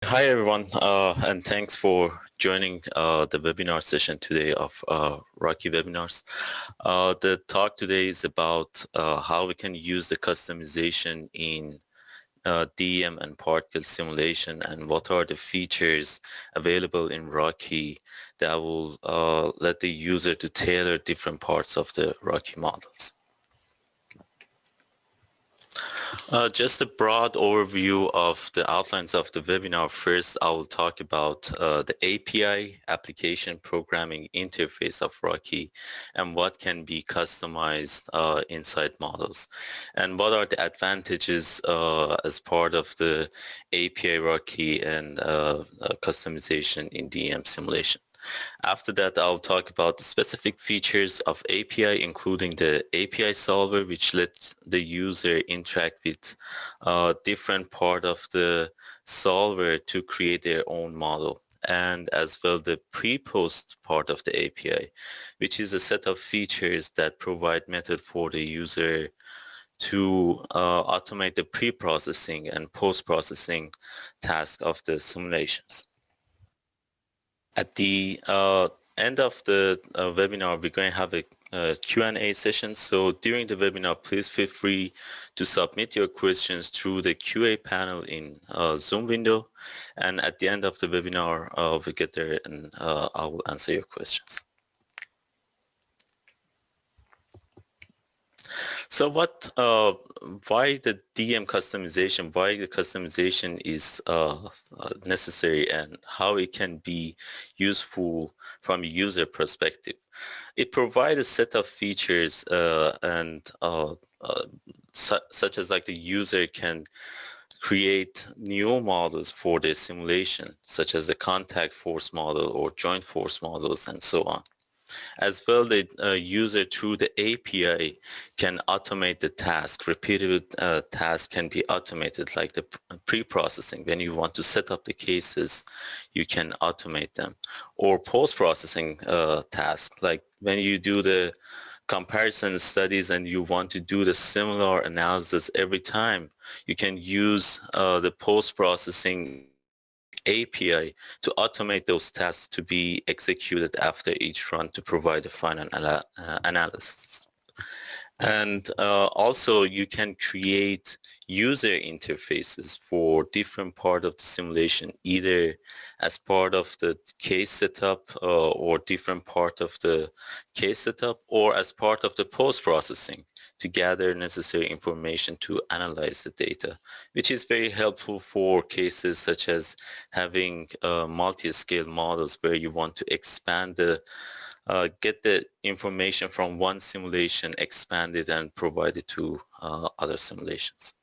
Hi everyone, and thanks for joining the webinar session today of Rocky Webinars. The talk today is about how we can use the customization in DEM and particle simulation, and what are the features available in Rocky that will let the user to tailor different parts of the Rocky models. Just a broad overview of the outlines of the webinar. First, I will talk about the API application programming interface of Rocky and what can be customized inside models, and what are the advantages as part of the API Rocky and customization in DM simulation. After that, I'll talk about the specific features of API, including the API solver, which lets the user interact with different part of the solver to create their own model, and as well the pre-post part of the API, which is a set of features that provide method for the user to automate the pre-processing and post-processing task of the simulations. At the end of the webinar, we're going to have a Q&A session. So during the webinar, please feel free to submit your questions through the QA panel in Zoom window. And at the end of the webinar, we'll get there and I will answer your questions. So why the DM customization, why the customization is necessary, and how it can be useful from a user perspective. It provides a set of features such as like the user can create new models for their simulation, such as the contact force model or joint force models and so on. As well, the user through the API can automate the task. Repeated tasks can be automated, like the pre-processing. When you want to set up the cases, you can automate them. Or post-processing tasks, like when you do the comparison studies and you want to do the similar analysis every time, you can use the post-processing API to automate those tasks to be executed after each run to provide a final analysis. And also you can create user interfaces for different part of the simulation, either as part of the case setup or different part of the case setup, or as part of the post-processing to gather necessary information to analyze the data, which is very helpful for cases such as having multi-scale models where you want to expand the get the information from one simulation, expand it, and provide it to other simulations.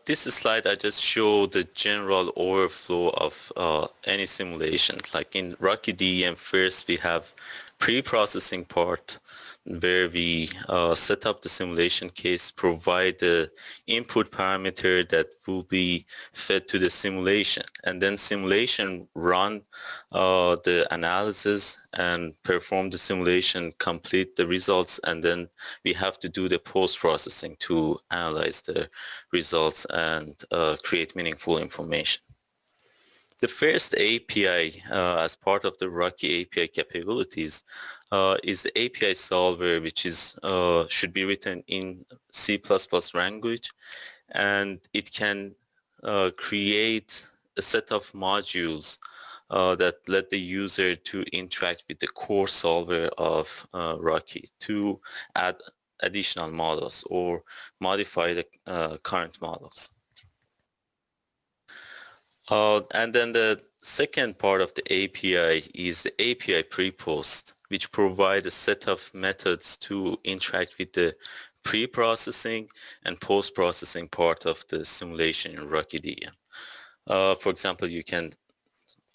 This slide, I just show the general overflow of any simulation. Like in Rocky DEM, first we have pre-processing part where we set up the simulation case, provide the input parameter that will be fed to the simulation, and then simulation run the analysis and perform the simulation, complete the results, and then we have to do the post-processing to analyze the results and create meaningful information. The first API as part of the Rocky API capabilities is the API solver, which is should be written in C++ language, and it can create a set of modules that let the user to interact with the core solver of Rocky to add additional models or modify the current models. And then the second part of the API is the API pre-post, which provide a set of methods to interact with the pre-processing and post-processing part of the simulation in Rocky DM. For example, you can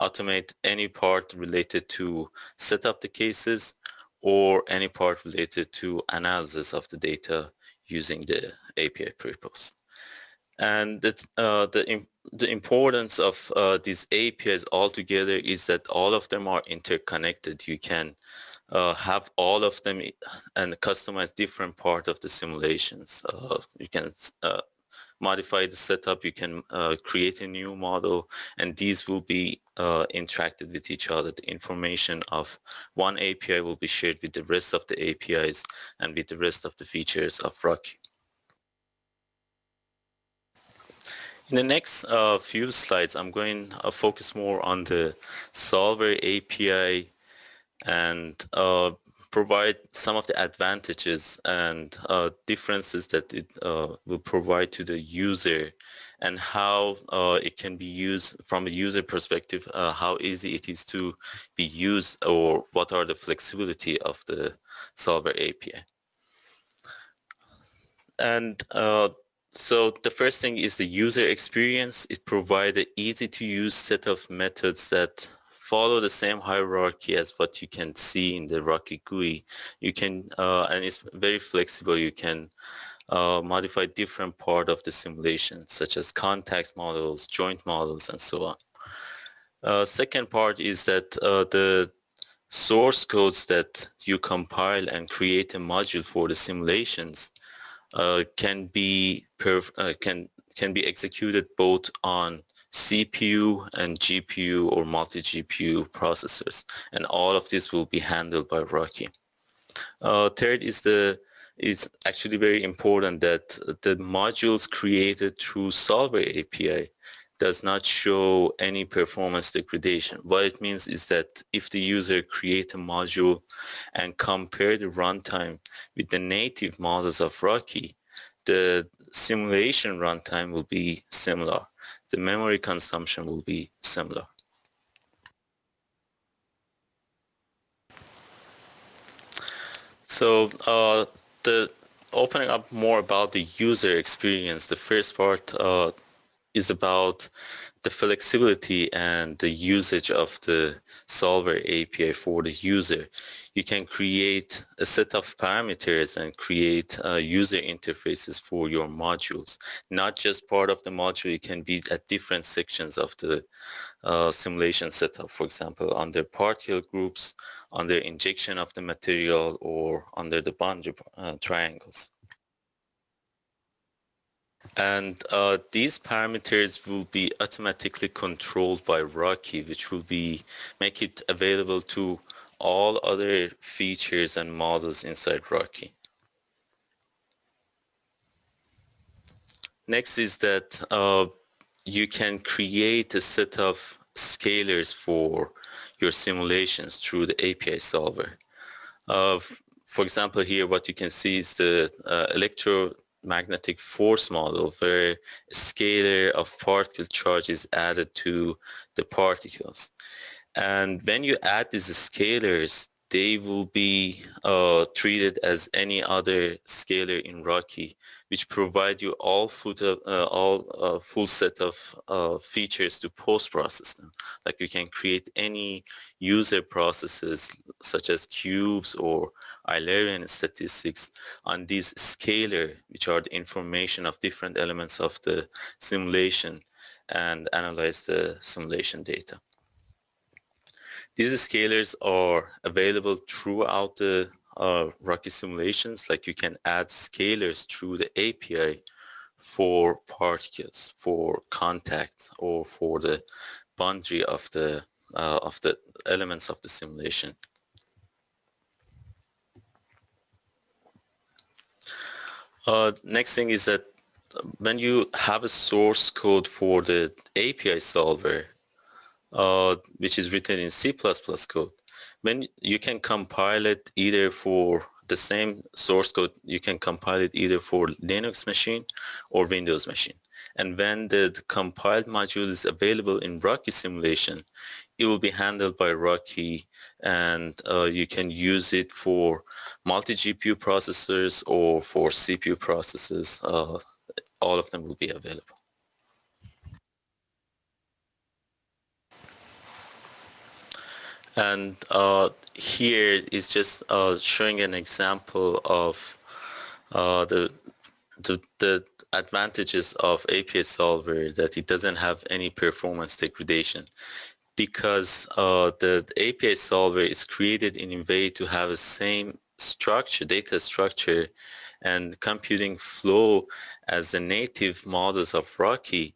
automate any part related to set up the cases or any part related to analysis of the data using the API pre-post. And the importance of these APIs altogether is that all of them are interconnected. You can have all of them and customize different part of the simulations. You can modify the setup, you can create a new model, and these will be interacted with each other. The information of one API will be shared with the rest of the APIs and with the rest of the features of Rocky. In the next few slides, I'm going to focus more on the solver API and provide some of the advantages and differences that it will provide to the user, and how it can be used from a user perspective, how easy it is to be used, or what are the flexibility of the solver API. And so the first thing is the user experience. It provides an easy to use set of methods that follow the same hierarchy as what you can see in the Rocky GUI. You can, and it's very flexible. You can modify different part of the simulation, such as context models, joint models, and so on. Second part is that the source codes that you compile and create a module for the simulations can be executed both on CPU and GPU or multi-GPU processors, and all of this will be handled by Rocky. Third is it's actually very important that the modules created through Solver API does not show any performance degradation. What it means is that if the user create a module and compare the runtime with the native models of Rocky, the simulation runtime will be similar. The memory consumption will be similar. So the opening up more about the user experience, the first part is about the flexibility and the usage of the solver API for the user. You can create a set of parameters and create user interfaces for your modules. Not just part of the module, it can be at different sections of the simulation setup, for example, under particle groups, under injection of the material, or under the boundary triangles. And these parameters will be automatically controlled by Rocky, which will make it available to all other features and models inside Rocky. Next is that you can create a set of scalars for your simulations through the API solver. For example, here what you can see is the electromagnetic force model, where a scalar of particle charge is added to the particles. And when you add these scalars, they will be treated as any other scalar in Rocky, which provide you all full set of features to post-process them. Like you can create any user processes such as cubes or Eulerian statistics on these scalar, which are the information of different elements of the simulation, and analyze the simulation data. These scalars are available throughout the Rocky simulations. Like you can add scalars through the API for particles, for contact, or for the boundary of the elements of the simulation. Next thing is that when you have a source code for the API solver, which is written in C++ code, when you can compile it either for the same source code, you can compile it either for Linux machine or Windows machine. And when the compiled module is available in Rocky simulation, it will be handled by Rocky, and you can use it for multi-GPU processors or for CPU processes. All of them will be available. And here is just showing an example of the advantages of API solver, that it doesn't have any performance degradation, because the API solver is created in a way to have the same structure, data structure, and computing flow as the native models of Rocky.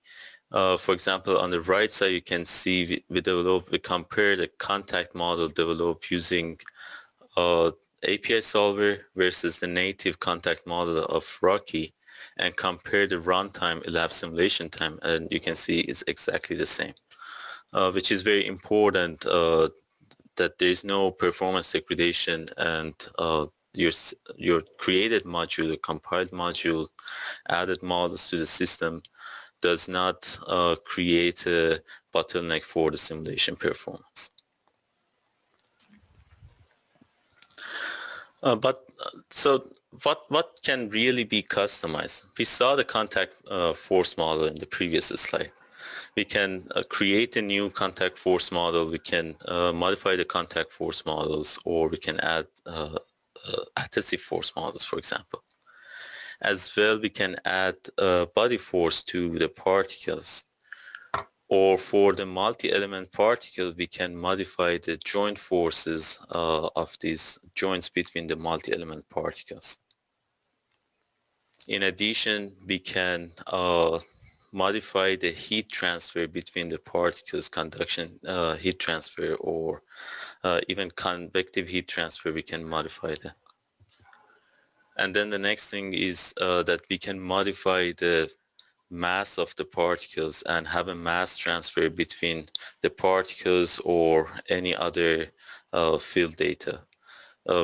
For example, on the right side, you can see we compare the contact model developed using API solver versus the native contact model of Rocky, and compare the runtime elapsed simulation time, and you can see it's exactly the same, which is very important, that there is no performance degradation, and your created module, your compiled module, added models to the system does not create a bottleneck for the simulation performance. So what can really be customized? We saw the contact force model in the previous slide. We can create a new contact force model. We can modify the contact force models, or we can add adhesive force models, for example. As well, we can add body force to the particles. Or for the multi-element particle, we can modify the joint forces of these joints between the multi-element particles. In addition, we can modify the heat transfer between the particles, conduction heat transfer, or even convective heat transfer, we can modify that. And then the next thing is that we can modify the mass of the particles and have a mass transfer between the particles or any other field data,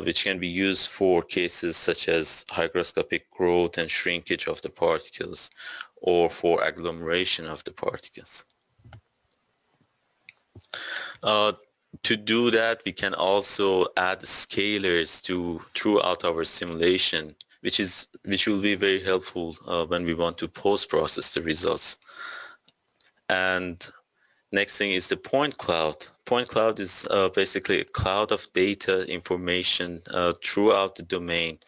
which can be used for cases such as hygroscopic growth and shrinkage of the particles, or for agglomeration of the particles. To do that, we can also add scalars throughout our simulation, which will be very helpful when we want to post-process the results. And next thing is the point cloud. Point cloud is basically a cloud of data information throughout the domain,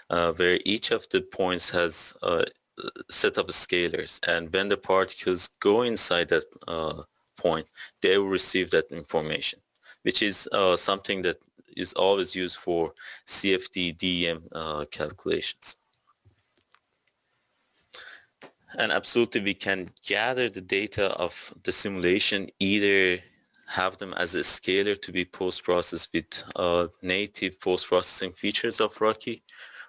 where each of the points has a set of scalars, and when the particles go inside that point, they will receive that information, which is something that is always used for CFD DEM calculations. And absolutely, we can gather the data of the simulation, either have them as a scalar to be post-processed with native post-processing features of Rocky,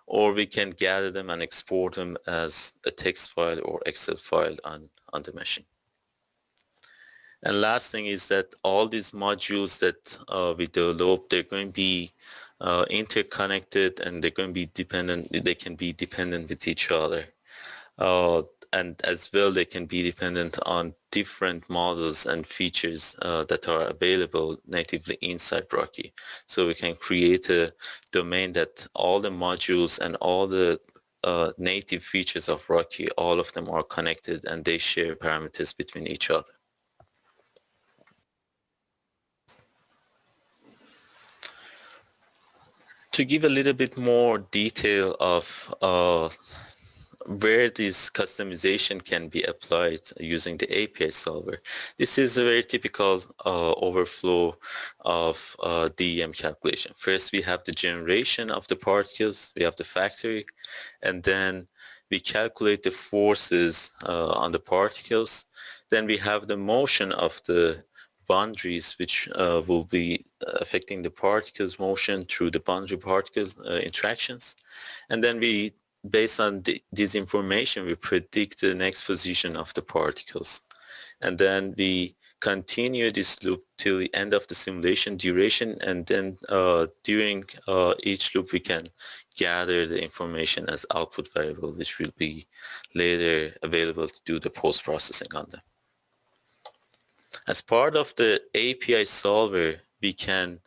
or we can gather them and export them as a text file or Excel file on the machine. And last thing is that all these modules that we develop, they're going to be interconnected, and they're going to be dependent. They can be dependent with each other. And as well, they can be dependent on different models and features that are available natively inside Rocky. So we can create a domain that all the modules and all the native features of Rocky, all of them are connected, and they share parameters between each other. To give a little bit more detail of where this customization can be applied using the API solver. This is a very typical overflow of DEM calculation. First, we have the generation of the particles, we have the factory, and then we calculate the forces on the particles. Then we have the motion of the boundaries, which will be affecting the particles' motion through the boundary particle interactions. And then we, based on this information, we predict the next position of the particles. And then we continue this loop till the end of the simulation duration, and then during each loop we can gather the information as output variable, which will be later available to do the post-processing on them. As part of the API solver, we can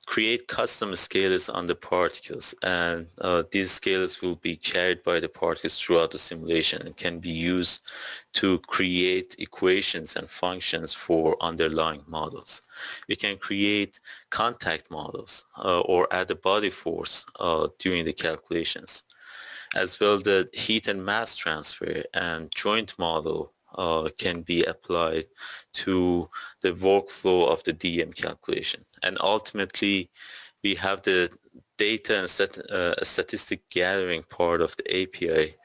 create custom scalars on the particles, and these scalars will be carried by the particles throughout the simulation and can be used to create equations and functions for underlying models. We can create contact models or add a body force during the calculations. As well, the heat and mass transfer and joint model can be applied to the workflow of the DEM calculation. And ultimately, we have the data and statistic gathering part of the API,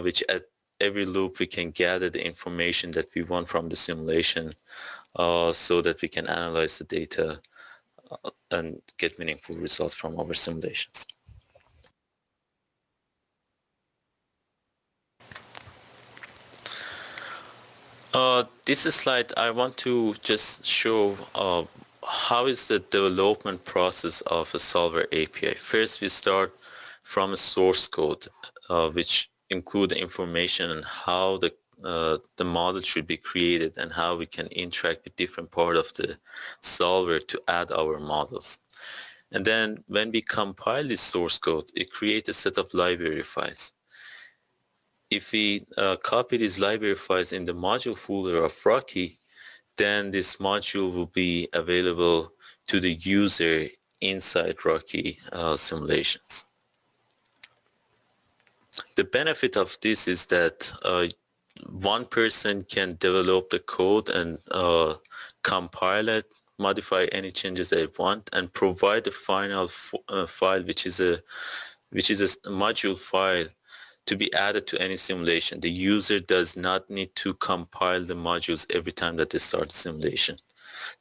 which at every loop we can gather the information that we want from the simulation so that we can analyze the data and get meaningful results from our simulations. This slide, I want to just show how is the development process of a solver API. First, we start from a source code, which include the information on how the model should be created and how we can interact with different part of the solver to add our models. And then when we compile this source code, it creates a set of library files. If we copy these library files in the module folder of Rocky, then this module will be available to the user inside Rocky simulations. The benefit of this is that one person can develop the code and compile it, modify any changes they want, and provide the final file, which is a module file to be added to any simulation. The user does not need to compile the modules every time that they start the simulation.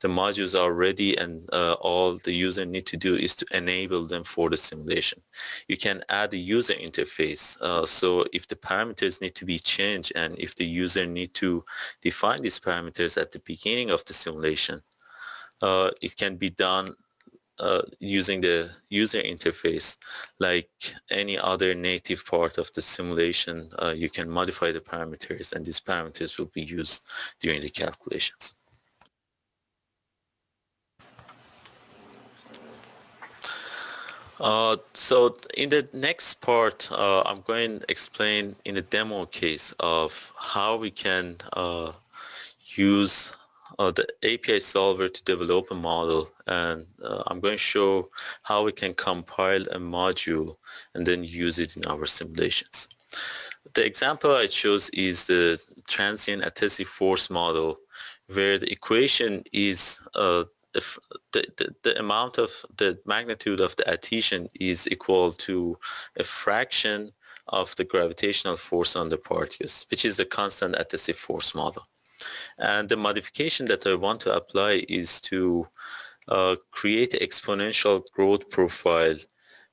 The modules are ready, and all the user need to do is to enable them for the simulation. You can add a user interface. So if the parameters need to be changed and if the user need to define these parameters at the beginning of the simulation, it can be done using the user interface. Like any other native part of the simulation, you can modify the parameters, and these parameters will be used during the calculations. So in the next part, I'm going to explain in a demo case of how we can use the API solver to develop a model, and I'm going to show how we can compile a module and then use it in our simulations. The example I chose is the transient adhesive force model, where the equation is the amount of the magnitude of the adhesion is equal to a fraction of the gravitational force on the particles, which is the constant adhesive force model. And the modification that I want to apply is to create an exponential growth profile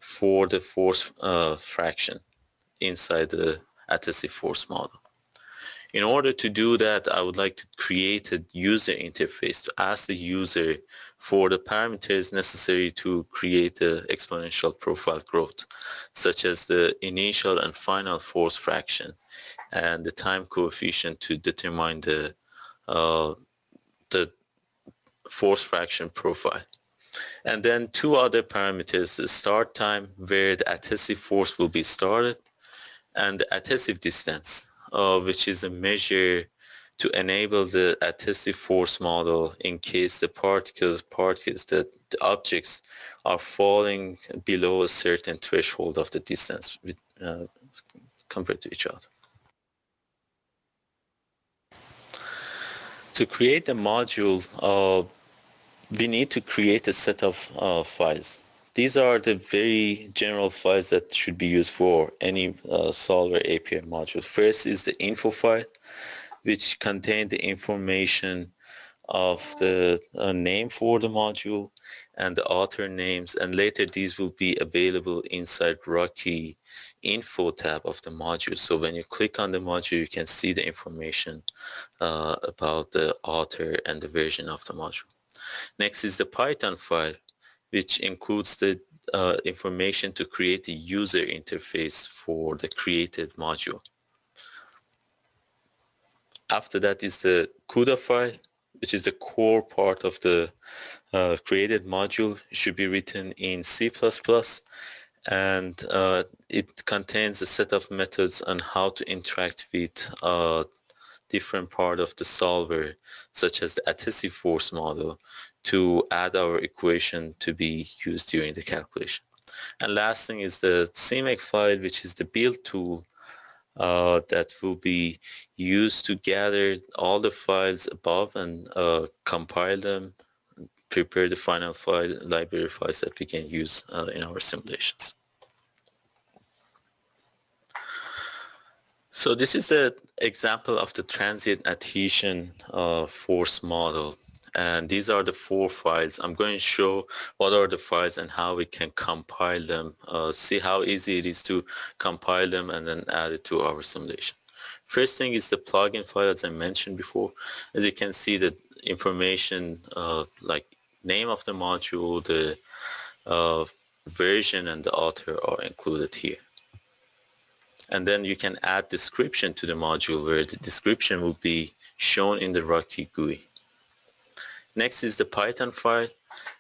for the force fraction inside the adhesive force model. In order to do that, I would like to create a user interface to ask the user for the parameters necessary to create the exponential profile growth, such as the initial and final force fraction and the time coefficient to determine the force fraction profile. And then two other parameters, the start time, where the adhesive force will be started, and the adhesive distance, which is a measure to enable the adhesive force model in case the particles, the objects are falling below a certain threshold of the distance compared to each other. To create a module, we need to create a set of files. These are the very general files that should be used for any solver API module. First is the info file, which contains the information of the name for the module and the author names, and later these will be available inside Rocky info tab of the module. So when you click on the module, you can see the information about the author and the version of the module. Next is the Python file, which includes the information to create a user interface for the created module. After that is the CUDA file, which is the core part of the created module. It should be written in C++, and it contains a set of methods on how to interact with different part of the solver, such as the adhesive force model, to add our equation to be used during the calculation. And last thing is the CMake file, which is the build tool that will be used to gather all the files above and compile them, prepare the final file, library files that we can use in our simulations. So this is the example of the transient adhesion force model. And these are the 4 files. I'm going to show what are the files and how we can compile them, see how easy it is to compile them and then add it to our simulation. First thing is the plugin file, as I mentioned before. As you can see, the information like name of the module, the version, and the author are included here. And then you can add description to the module where the description will be shown in the Rocky GUI. Next is the Python file.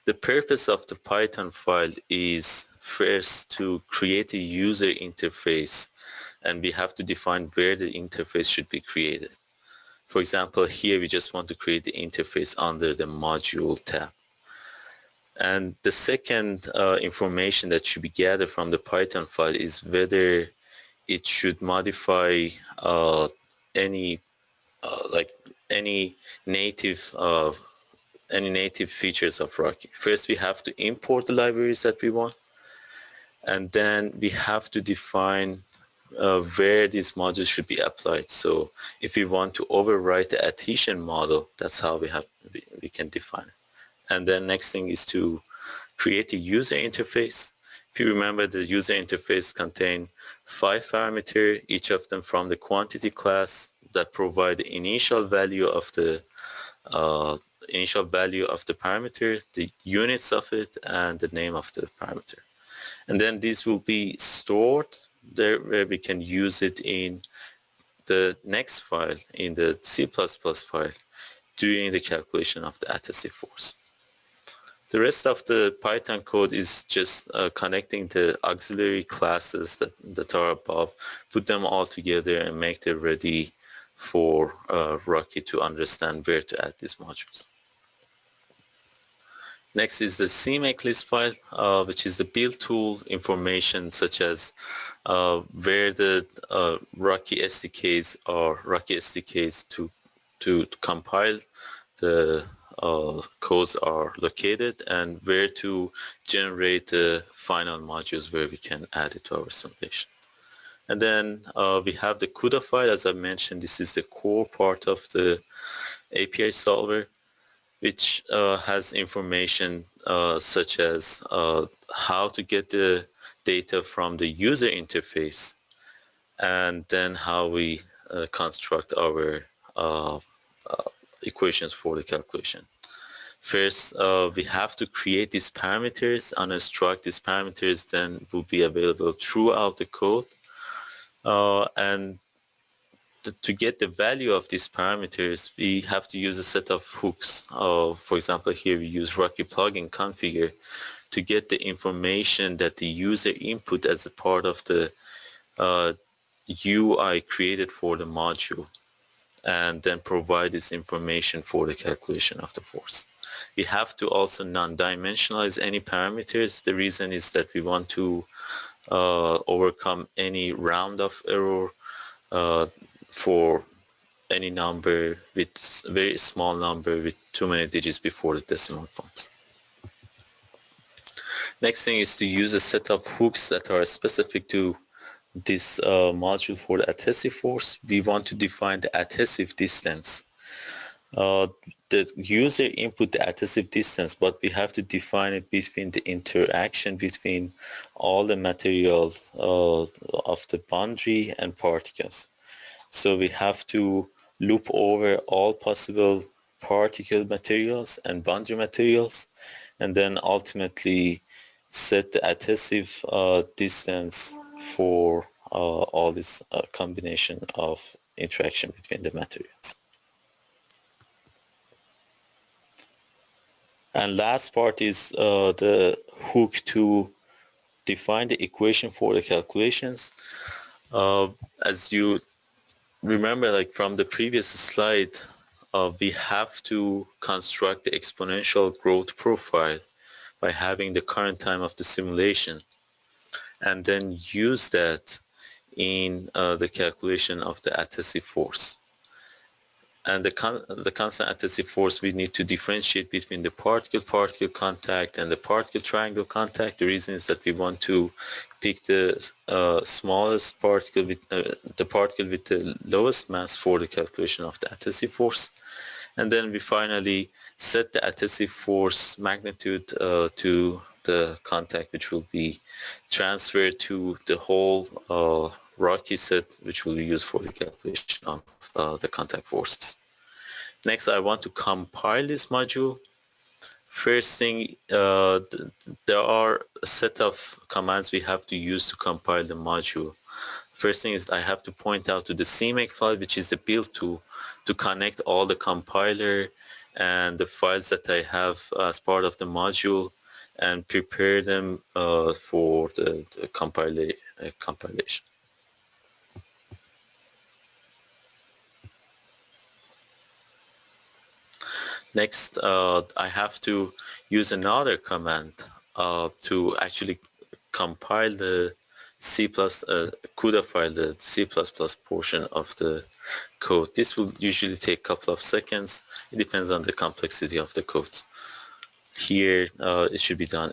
The purpose of the Python file is first to create a user interface, and we have to define where the interface should be created. For example, here we just want to create the interface under the module tab. And the second information that should be gathered from the Python file is whether it should modify any native features of Rocky. First, we have to import the libraries that we want, and then we have to define where these modules should be applied. So if we want to overwrite the adhesion model, that's how we can define it. And then next thing is to create a user interface. If you remember, the user interface contains 5 parameters, each of them from the quantity class that provide the initial value of the parameter, the units of it, and the name of the parameter. And then this will be stored there where we can use it in the next file, in the C++ file, during the calculation of the adhesive force. The rest of the Python code is just connecting the auxiliary classes that are above, put them all together and make them ready for Rocky to understand where to add these modules. Next is the CMakeList file, which is the build tool information such as where the Rocky SDKs or Rocky SDKs to compile the codes are located, and where to generate the final modules where we can add it to our simulation. And then we have the CUDA file. As I mentioned, this is the core part of the API solver, which has information such as how to get the data from the user interface, and then how we construct our equations for the calculation. First, we have to create these parameters, unstruct these parameters, then will be available throughout the code. And to get the value of these parameters, we have to use a set of hooks. For example, here we use Rocky plugin configure to get the information that the user input as a part of the UI created for the module, and then provide this information for the calculation of the force. We have to also non-dimensionalize any parameters. The reason is that we want to overcome any round-off error for any number with very small number with too many digits before the decimal points. Next thing is to use a set of hooks that are specific to this module for the adhesive force. We want to define the adhesive distance. The user input the adhesive distance, but we have to define it between the interaction between all the materials of the boundary and particles. So we have to loop over all possible particle materials and boundary materials, and then ultimately set the adhesive distance for all this combination of interaction between the materials. And last part is the hook to define the equation for the calculations. As you remember, like from the previous slide, we have to construct the exponential growth profile by having the current time of the simulation, and then use that in the calculation of the adhesive force. And the constant adhesive force, we need to differentiate between the particle-particle contact and the particle-triangle contact. The reason is that we want to pick the smallest particle, the particle with the lowest mass for the calculation of the adhesive force. And then we finally set the adhesive force magnitude to the contact, which will be transferred to the whole Rocky set, which will be used for the calculation of the contact forces. Next, I want to compile this module. First thing, there are a set of commands we have to use to compile the module. First thing is I have to point out to the CMake file, which is the build tool, to connect all the compiler and the files that I have as part of the module and prepare them for the compilation. Next, I have to use another command to actually compile the CUDA file, the C++ portion of the code. This will usually take a couple of seconds. It depends on the complexity of the codes. Here, it should be done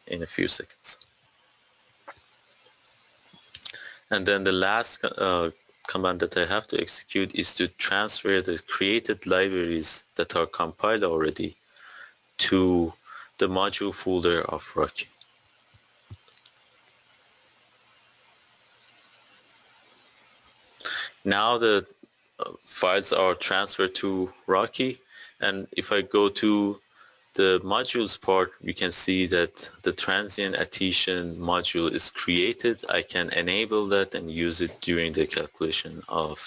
in a few seconds. And then the last command that I have to execute is to transfer the created libraries that are compiled already to the module folder of Rocky. Now the files are transferred to Rocky, and if I go to the modules part, we can see that the transient adhesion module is created. I can enable that and use it during the calculation of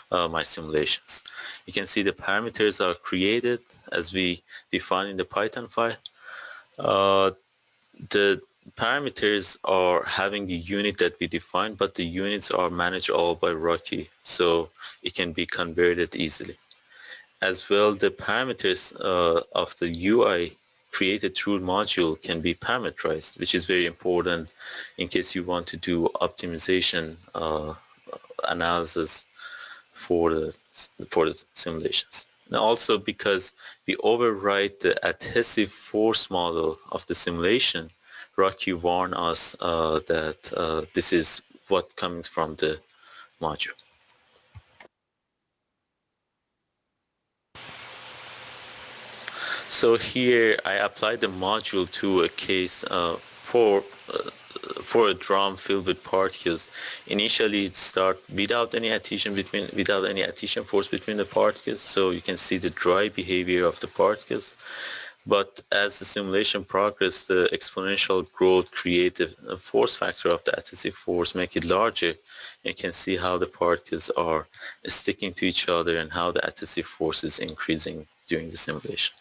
my simulations. You can see the parameters are created as we define in the Python file. The parameters are having a unit that we define, but the units are managed all by Rocky, so it can be converted easily. As well, the parameters of the UI created through module can be parameterized, which is very important in case you want to do optimization analysis for the simulations. And also because we override the adhesive force model of the simulation, Rocky warned us that this is what comes from the module. So here I applied the module to a case for a drum filled with particles. Initially it starts without any adhesion force between the particles, so you can see the dry behavior of the particles. But as the simulation progressed, the exponential growth created a force factor of the adhesive force, make it larger. You can see how the particles are sticking to each other and how the adhesive force is increasing during the simulation.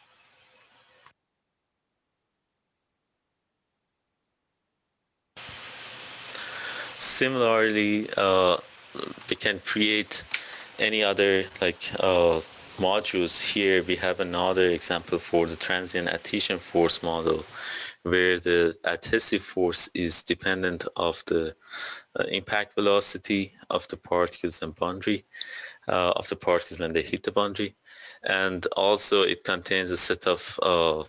Similarly, we can create any other modules. Here we have another example for the transient adhesion force model, where the adhesive force is dependent of the impact velocity of the particles and boundary of the particles when they hit the boundary, and also it contains a set of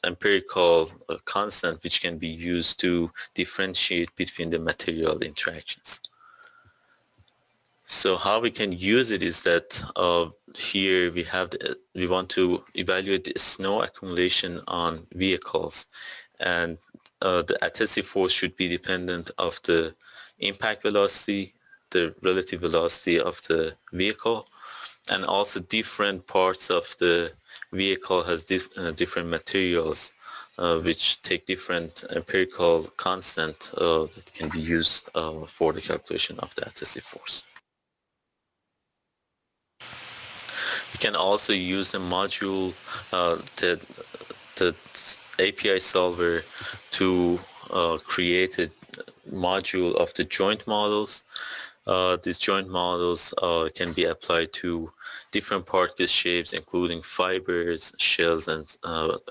empirical constant which can be used to differentiate between the material interactions. So how we can use it is that here we want to evaluate the snow accumulation on vehicles, and the adhesive force should be dependent of the impact velocity, the relative velocity of the vehicle, and also different parts of the vehicle has different materials which take different empirical constant that can be used for the calculation of the adhesive force. You can also use the module, the API solver, to create a module of the joint models. These joint models can be applied to different particle shapes, including fibers, shells, and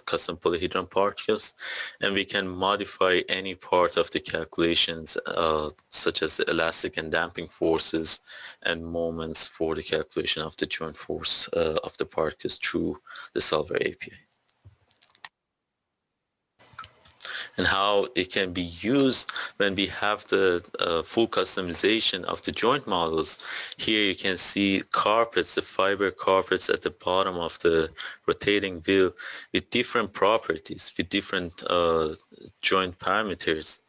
custom polyhedron particles. And we can modify any part of the calculations, such as the elastic and damping forces and moments for the calculation of the joint force of the particles through the solver API. And how it can be used when we have the full customization of the joint models. Here you can see carpets, the fiber carpets at the bottom of the rotating wheel with different properties, with different joint parameters.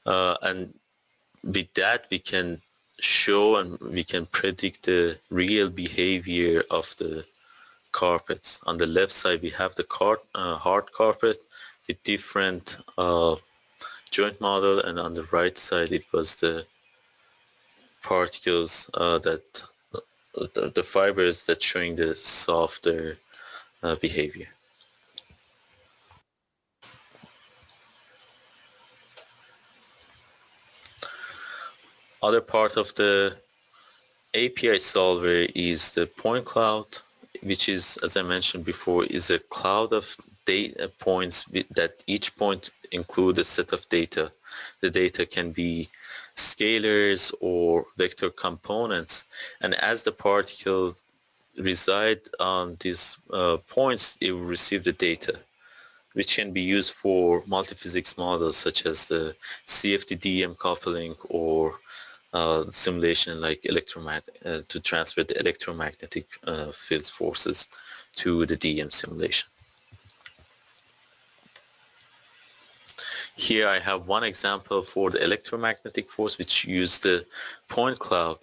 And with that, we can show and we can predict the real behavior of the carpets. On the left side, we have the hard carpet with different joint model, and on the right side it was the particles that the fibers that showing the softer behavior. Other part of the API solver is the point cloud, which is, as I mentioned before, is a cloud of data points that each point include a set of data. The data can be scalars or vector components, and as the particle reside on these points, it will receive the data, which can be used for multiphysics models such as the CFD-DM coupling or simulation like to transfer the electromagnetic field forces to the DM simulation. Here I have one example for the electromagnetic force, which used the point cloud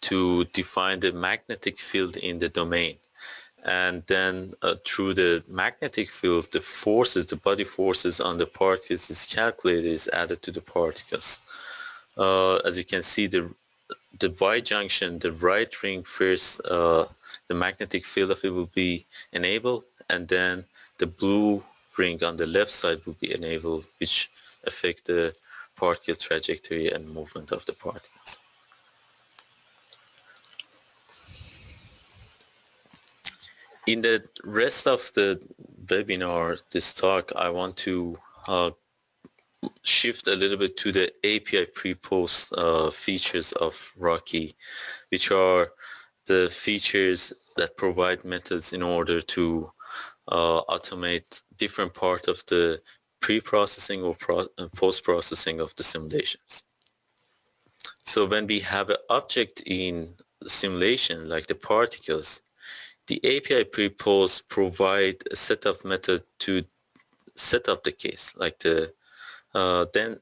to define the magnetic field in the domain. And then through the magnetic field, the forces, the body forces on the particles is calculated, is added to the particles. As you can see, the Y junction, the right ring first, the magnetic field of it will be enabled, and then the blue ring on the left side will be enabled, which affect the particle trajectory and movement of the particles. In the rest of the webinar, this talk, I want to shift a little bit to the API pre-post features of Rocky, which are the features that provide methods in order to automate different part of the pre-processing or post-processing of the simulations. So when we have an object in simulation, like the particles, the API pre-post provide a set of methods to set up the case, like the then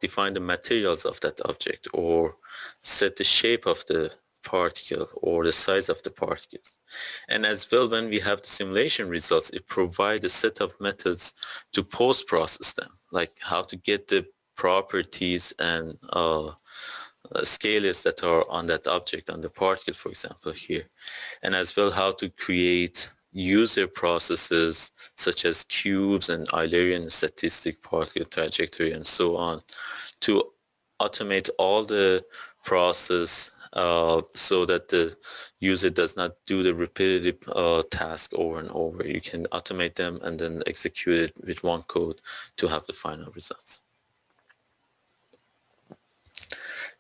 define the materials of that object or set the shape of the particle or the size of the particles. And as well, when we have the simulation results, it provides a set of methods to post-process them, like how to get the properties and scalars that are on that object, on the particle, for example, here. And as well, how to create user processes such as cubes and Eulerian statistic, particle trajectory, and so on, to automate all the process so that the user does not do the repetitive task over and over. You can automate them and then execute it with one code to have the final results.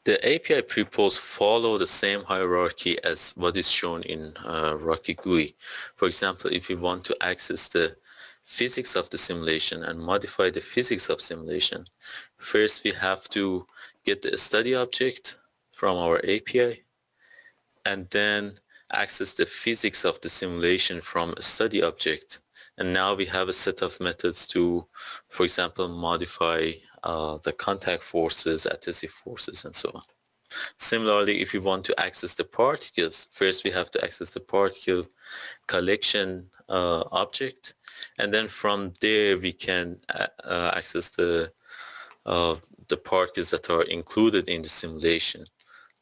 The API pre-post follow the same hierarchy as what is shown in Rocky GUI. For example, if we want to access the physics of the simulation and modify the physics of simulation, first we have to get the study object from our API and then access the physics of the simulation from a study object. And now we have a set of methods to, for example, modify the contact forces, adhesive forces, and so on. Similarly, if we want to access the particles, first we have to access the particle collection object, and then from there we can access the particles that are included in the simulation.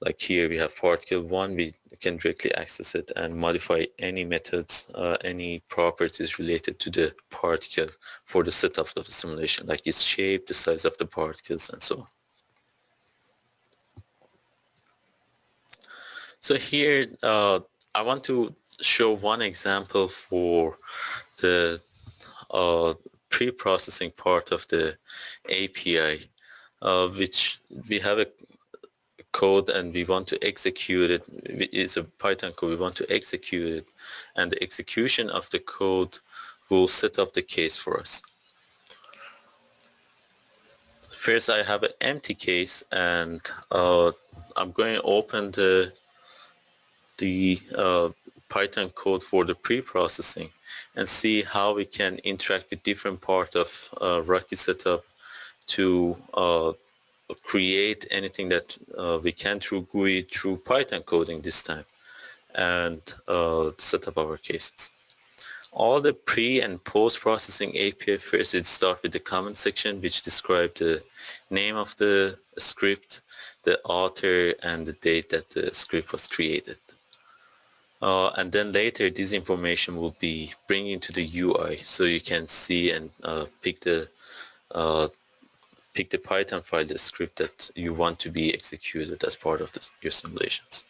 Like here we have particle 1, we can directly access it and modify any methods, any properties related to the particle for the setup of the simulation, like its shape, the size of the particles, and so on. So here, I want to show one example for the pre-processing part of the API, which we have a code and we want to execute it. It's a Python code, we want to execute it, and the execution of the code will set up the case for us. First, I have an empty case, and I'm going to open the Python code for the pre-processing and see how we can interact with different part of Rocky setup to create anything that we can through GUI, through Python coding this time, and set up our cases. All the pre and post processing API, first it starts with the comment section, which describes the name of the script, the author, and the date that the script was created. And then later this information will be bring into the UI, so you can see and pick the Python file, the script that you want to be executed as part of your simulations.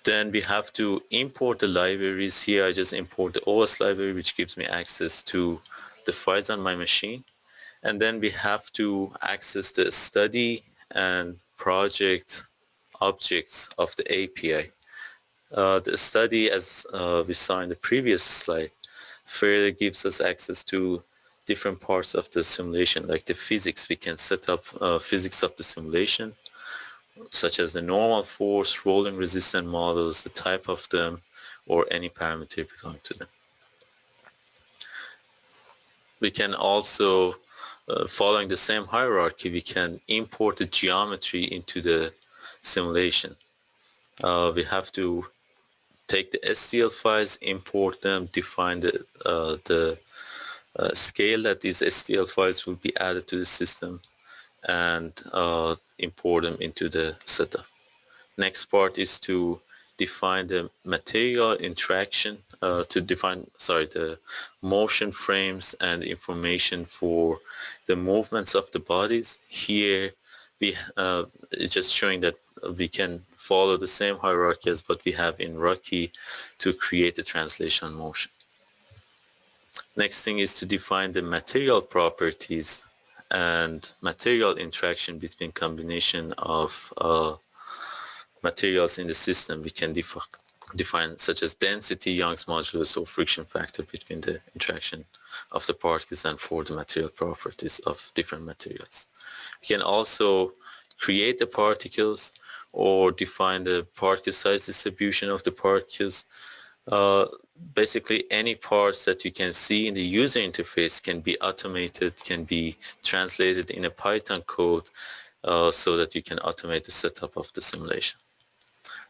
Then we have to import the libraries. Here I just import the OS library, which gives me access to the files on my machine. And then we have to access the study and project objects of the API. The study, as we saw in the previous slide, further gives us access to different parts of the simulation, like the physics. We can set up physics of the simulation, such as the normal force, rolling resistance models, the type of them, or any parameter belonging to them. We can also, following the same hierarchy, we can import the geometry into the simulation. We have to take the STL files, import them, define the scale that these STL files will be added to the system, and import them into the setup. Next part is to define the material interaction, the motion frames and information for the movements of the bodies. Here, it's just showing that we can follow the same hierarchy as what we have in Rocky to create the translation motion. Next thing is to define the material properties and material interaction between combination of materials in the system. We can define such as density, Young's modulus, or friction factor between the interaction of the particles and for the material properties of different materials. We can also create the particles or define the particle size distribution of the particles. Basically, any parts that you can see in the user interface can be automated, can be translated in a Python code so that you can automate the setup of the simulation.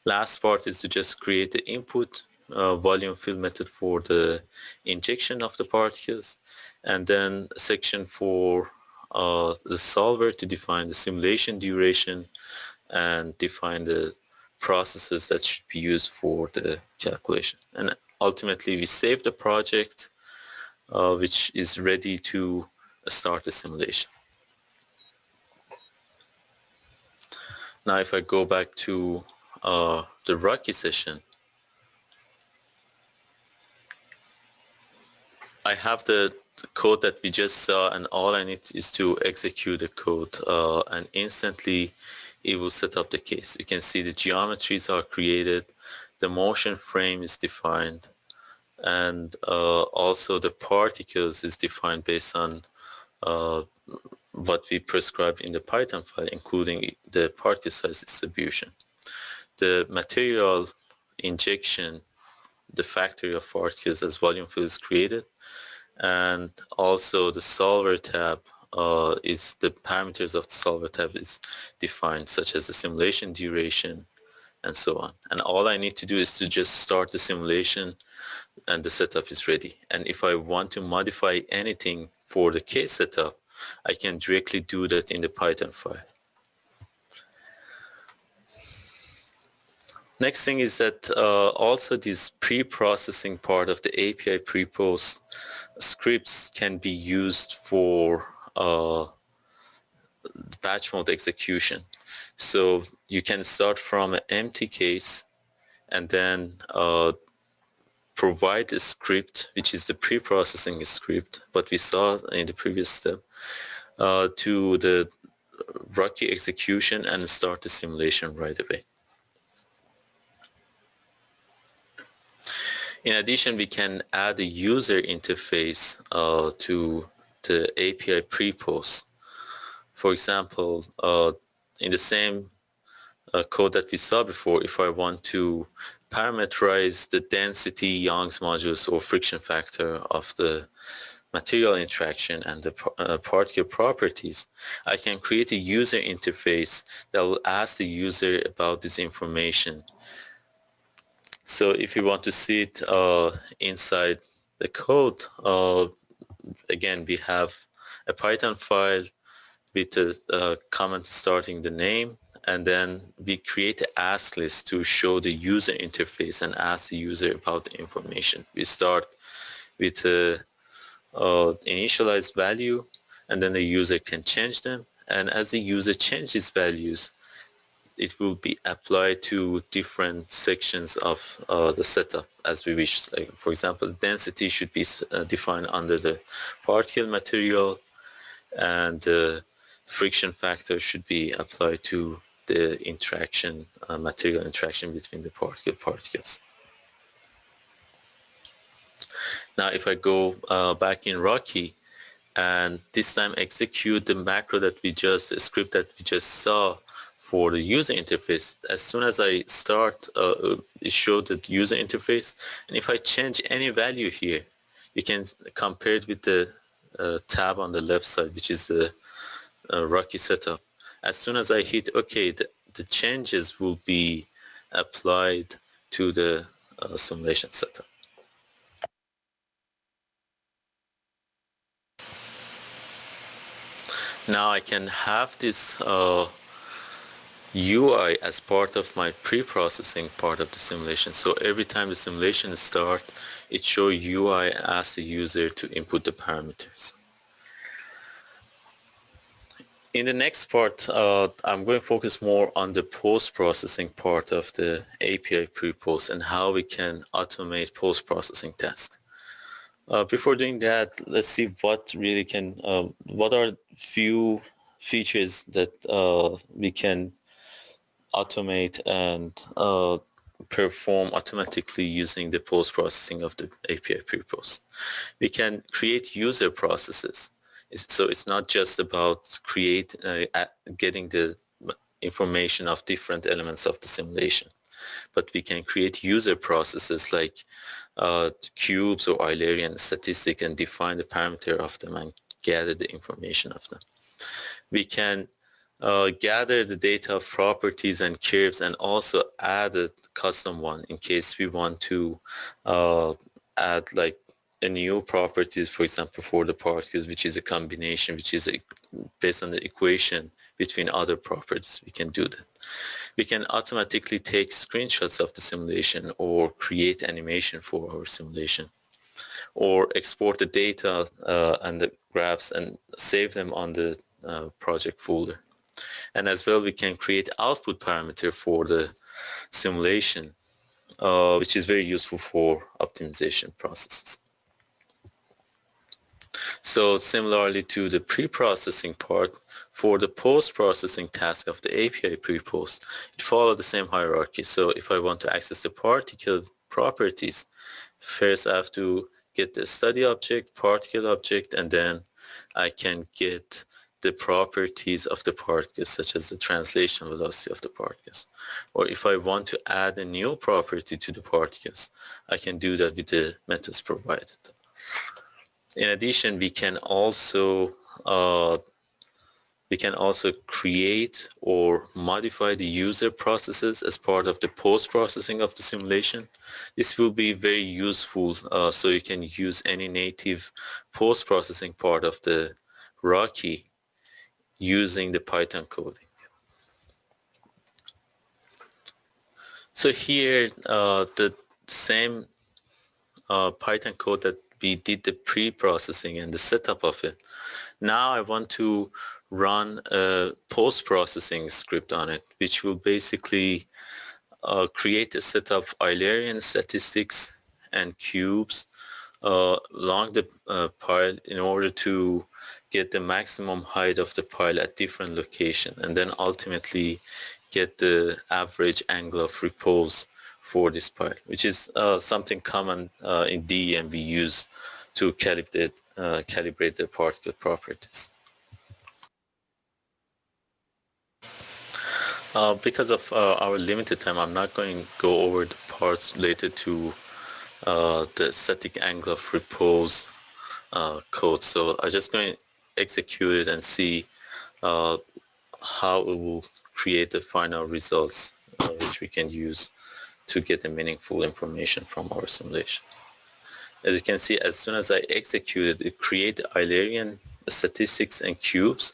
Last part is to just create the input volume fill method for the injection of the particles, and then a section for the solver to define the simulation duration and define the processes that should be used for the calculation. And ultimately we save the project which is ready to start the simulation. Now if I go back to the Rocky session, I have the code that we just saw, and all I need is to execute the code and instantly it will set up the case. You can see the geometries are created, the motion frame is defined, and also the particles is defined based on what we prescribed in the Python file, including the particle size distribution. The material injection, the factory of particles as volume fill is created, and also the solver tab is the parameters of the solver tab is defined, such as the simulation duration and so on. And all I need to do is to just start the simulation and the setup is ready. And if I want to modify anything for the case setup, I can directly do that in the Python file. Next thing is that also this pre-processing part of the API pre-post scripts can be used for batch mode execution. So you can start from an empty case and then provide a script, which is the pre-processing script, what we saw in the previous step, to the Rocky execution and start the simulation right away. In addition, we can add a user interface to the API pre-post. For example, in the same code that we saw before, if I want to parameterize the density, Young's modulus, or friction factor of the material interaction and the particle properties, I can create a user interface that will ask the user about this information. So if you want to see it inside the code, again, we have a Python file with a comment starting the name, and then we create an ask list to show the user interface and ask the user about the information. We start with a initialized value, and then the user can change them. And as the user changes values, it will be applied to different sections of the setup as we wish. Like, for example, density should be defined under the particle material, and the friction factor should be applied to the interaction, material interaction between the particles. Now, if I go back in Rocky and this time execute the macro that we just, the script that we just saw for the user interface, as soon as I start, it showed the user interface. And if I change any value here, you can compare it with the tab on the left side, which is the Rocky setup. As soon as I hit OK, the changes will be applied to the simulation setup. Now I can have this UI as part of my pre-processing part of the simulation. So every time the simulation starts, it shows UI and asks the user to input the parameters. In the next part, I'm going to focus more on the post-processing part of the API pre-post and how we can automate post-processing tasks. Before doing that, let's see what really can, what are few features that we can automate and perform automatically using the post-processing of the API pre-post. We can create user processes. So it's not just about getting the information of different elements of the simulation, but we can create user processes like cubes or Eulerian statistics and define the parameter of them and gather the information of them. We can gather the data of properties and curves and also add a custom one in case we want to add like a new properties, for example, for the particles, which is a combination, which is based on the equation between other properties. We can do that. We can automatically take screenshots of the simulation or create animation for our simulation, or export the data and the graphs and save them on the project folder. And as well, we can create output parameter for the simulation, which is very useful for optimization processes. So similarly to the pre-processing part, for the post-processing task of the API pre-post, it follows the same hierarchy. So if I want to access the particle properties, first I have to get the study object, particle object, and then I can get the properties of the particles, such as the translation velocity of the particles. Or if I want to add a new property to the particles, I can do that with the methods provided. In addition, we can also create or modify the user processes as part of the post-processing of the simulation. This will be very useful, so you can use any native post-processing part of the Rocky using the Python coding. So here, the same Python code that we did the pre-processing and the setup of it. Now I want to run a post-processing script on it, which will basically create a set of Eulerian statistics and cubes along the pile in order to get the maximum height of the pile at different location, and then ultimately get the average angle of repose for this pile, which is something common in D, and we use to calibrate the particle properties. Because of our limited time, I'm not going to go over the parts related to the static angle of repose code. So I'm just going to execute it and see how it will create the final results which we can use to get the meaningful information from our simulation. As you can see, as soon as I executed, it created Eulerian statistics and cubes,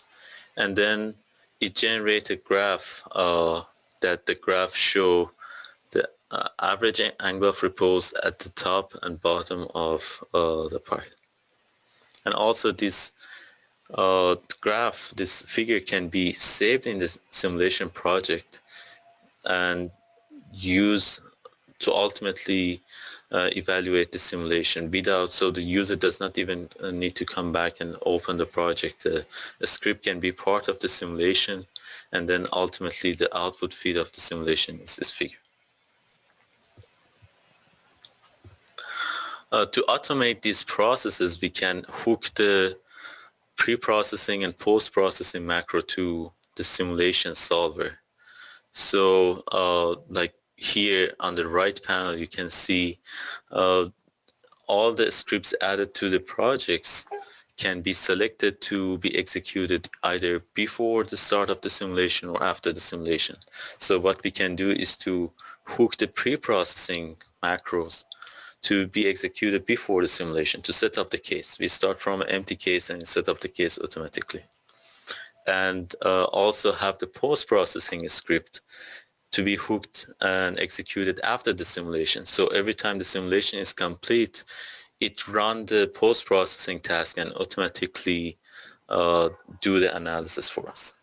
and then it generated a graph that the graph show the average angle of repose at the top and bottom of the pile. And also this graph, this figure can be saved in the simulation project and used to ultimately evaluate the simulation without, so the user does not even need to come back and open the project. A script can be part of the simulation, and then ultimately the output feed of the simulation is this figure. To automate these processes, we can hook the pre-processing and post-processing macro to the simulation solver. So like here on the right panel, you can see all the scripts added to the projects can be selected to be executed either before the start of the simulation or after the simulation. So what we can do is to hook the pre-processing macros to be executed before the simulation to set up the case. We start from an empty case and set up the case automatically. And also have the post-processing script to be hooked and executed after the simulation. So every time the simulation is complete, it runs the post-processing task and automatically do the analysis for us.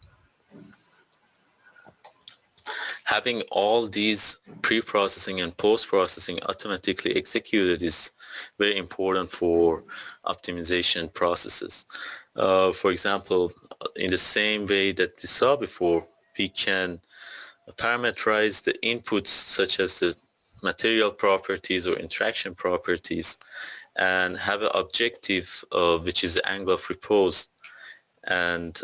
Having all these pre-processing and post-processing automatically executed is very important for optimization processes. For example, in the same way that we saw before, we can parameterize the inputs such as the material properties or interaction properties and have an objective which is the angle of repose, and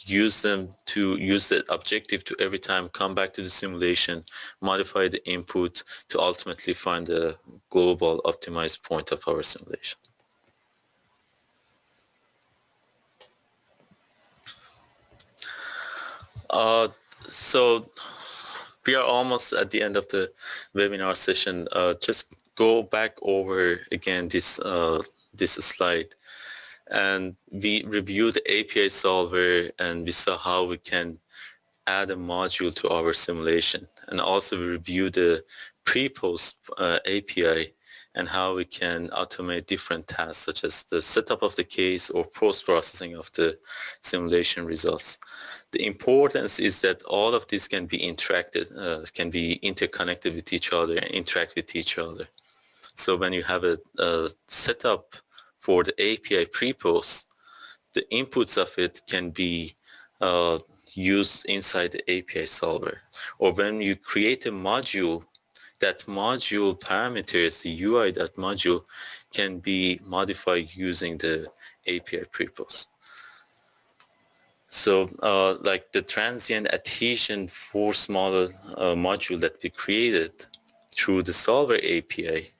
use them to use the objective to every time come back to the simulation, modify the input to ultimately find the global optimized point of our simulation. So we are almost at the end of the webinar session. Just go back over again this slide. And we reviewed the API solver, and we saw how we can add a module to our simulation. And also we reviewed the pre-post API and how we can automate different tasks such as the setup of the case or post-processing of the simulation results. The importance is that all of this can be can be interconnected with each other and interact with each other. So when you have a setup for the API pre-post, the inputs of it can be used inside the API solver. Or when you create a module, that module parameters, the UI that module can be modified using the API pre-post. So like the transient adhesion force model module that we created through the solver API,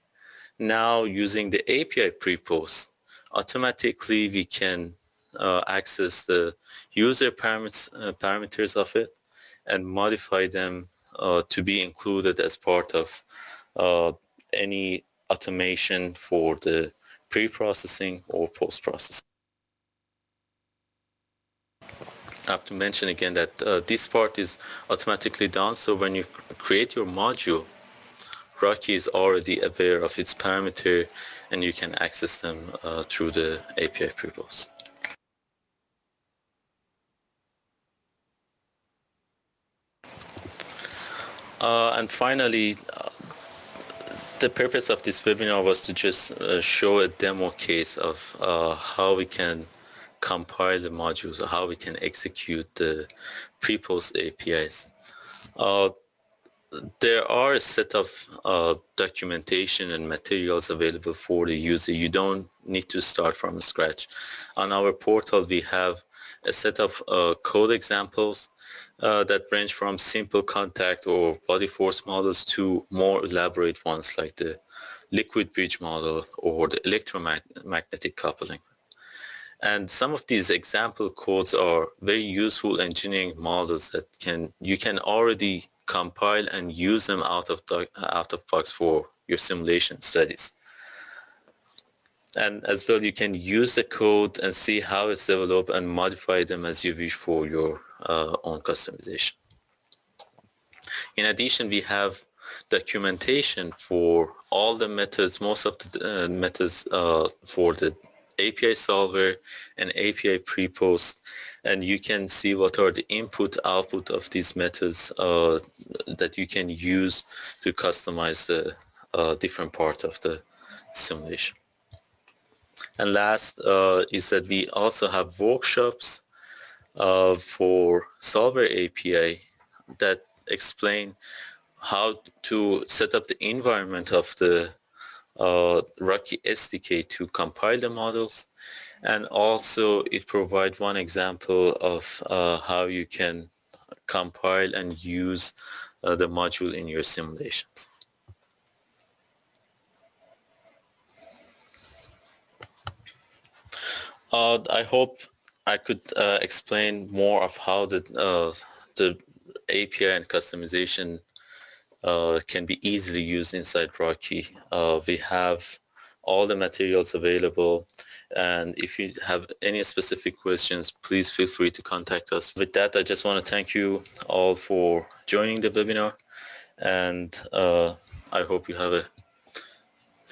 now using the API pre-post, automatically we can access the user parameters of it and modify them to be included as part of any automation for the pre-processing or post-processing. I have to mention again that this part is automatically done, so when you create your module, Rocky is already aware of its parameter and you can access them through the API pre-post. And finally, the purpose of this webinar was to just show a demo case of how we can compile the modules, or how we can execute the pre-post APIs. There are a set of documentation and materials available for the user. You don't need to start from scratch. On our portal, we have a set of code examples that range from simple contact or body force models to more elaborate ones like the liquid bridge model or the electromagnetic coupling. And some of these example codes are very useful engineering models that you can already compile and use them out of box for your simulation studies. And as well, you can use the code and see how it's developed and modify them as you wish for your own customization. In addition, we have documentation for all the methods, most of the methods for the API solver and API pre-post, and you can see what are the input output of these methods that you can use to customize the different part of the simulation. And last is that we also have workshops for solver API that explain how to set up the environment of the Rocky SDK to compile the models, and also it provides one example of how you can compile and use the module in your simulations. I hope I could explain more of how the API and customization can be easily used inside Rocky. We have all the materials available, and if you have any specific questions, please feel free to contact us. With that, I just want to thank you all for joining the webinar, and I hope you have a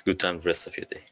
good time the rest of your day.